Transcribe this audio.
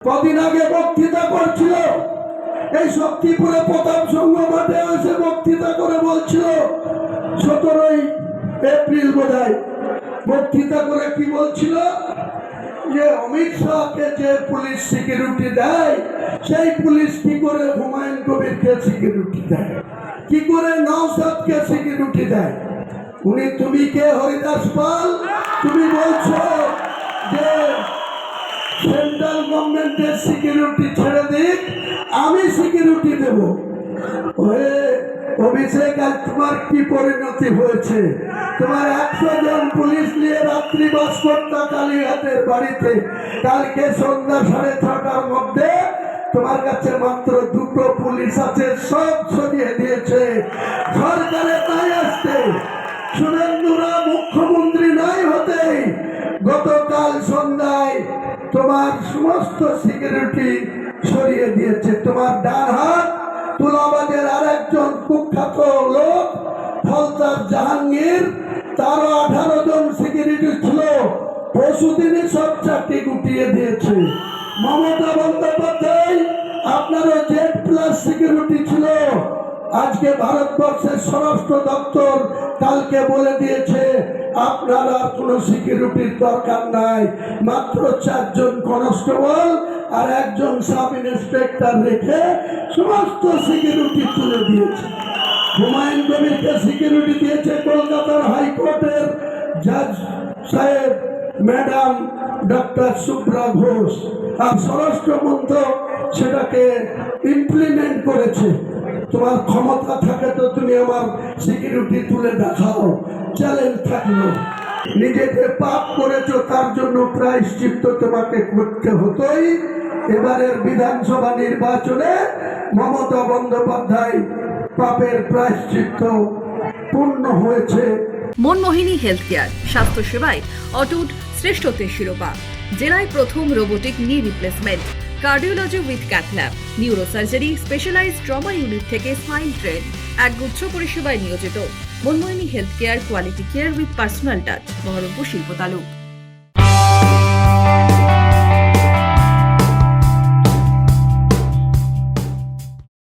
কদিন আগে বক্তৃতা করছিল, এই শক্তিপুরে প্রতাপ সংঘ মাঠে এসে বক্তৃতা করে বলছিল 17ই এপ্রিল বোধহয় বক্তৃতা করে কি বলছিল যে অমিত শাহকে যে পুলিশ সিকিউরিটি দেয় সেই পুলিশ কি করে হুমায়ুন কবিরকে সিকিউরিটি দেয়, কি করে নওশাদকে সিকিউরিটি দেয়। তুমি কে হরিদাস পাল? তুমি বলছো যে সেন্ট্রাল গভর্নমেন্টের সিকিউরিটি ছেড়ে দিক, আমি সিকিউরিটি দেব। অভিষেক, আজ তোমার কি পরিণতি হয়েছে? তোমার 100 জন পুলিশ নিয়ে রাত্রিবাস করতা কালীঘাটের বাড়িতে, কালকে সন্ধ্যা 6:30টার মধ্যে তোমার কাছে মাত্র 2টো পুলিশ আছে, সব সরিয়ে দিয়েছে। সরকারে তাই আসতে শুভেন্দুরা মুখ্যমন্ত্রী নাই হতেই গতকাল সন্ধ্যায় তোমার সমস্ত সিকিউরিটি সরিয়ে দিয়েছে। তোমার ডান হাত তুলাবাজের আরেকজন কুখ্যাত লোক ফলতার জাহাঙ্গীর, তারও 18 জন সিকিউরিটি ছিল, পরশুদিনই সব চাকরি গুটিয়ে দিয়েছে। মমতা বন্দ্যোপাধ্যায়, আপনারও Z+ সিকিউরিটি ছিল। আজকে ভারতবর্ষের স্বরাষ্ট্র দপ্তর কালকে বলে দিয়েছে আপনারা কোনো সিকিউরিটির দরকার নাই, মাত্র 4 জন কনস্টেবল আর 1 জন সাব ইন্সপেক্টর রেখে সমস্ত সিকিউরিটি তুলে দিয়েছে। হুমায়ুন কবিরকে সিকিউরিটি দিয়েছে কলকাতার হাইকোর্টের জাজ সাহেব ম্যাডাম ডক্টর সুব্রা ঘোষ, আর স্বরাষ্ট্রমন্ত্রক সেটাকে ইমপ্লিমেন্ট করেছে। তোমার ক্ষমতা থাকে তো তুমি আমার সিকিউরিটি তুলে দেখাও, চ্যালেঞ্জ থাকলো। নিজেকে পাপ করেছো, তার জন্য প্রায়শ্চিত্ত তোমাকে করতে হতোই। এবারের বিধানসভা নির্বাচনে মমতা বন্দ্যোপাধ্যায় পাপের প্রায়শ্চিত্ত পূর্ণ হয়েছে। মনমোহিনী হেলথ কেয়ার, স্বাস্থ্য সেবায় অটুট শ্রেষ্ঠত্বের শিরোপা। জেলায় প্রথম robotic knee replacement, cardiology with cath lab, neurosurgery, specialised trauma unit থেকে স্মাইল ট্রেন, একগুচ্ছ পরিষেবায় নিয়োজিত। Manmohini health care, quality care with personal touch, Baharampur শিল্প তালুক।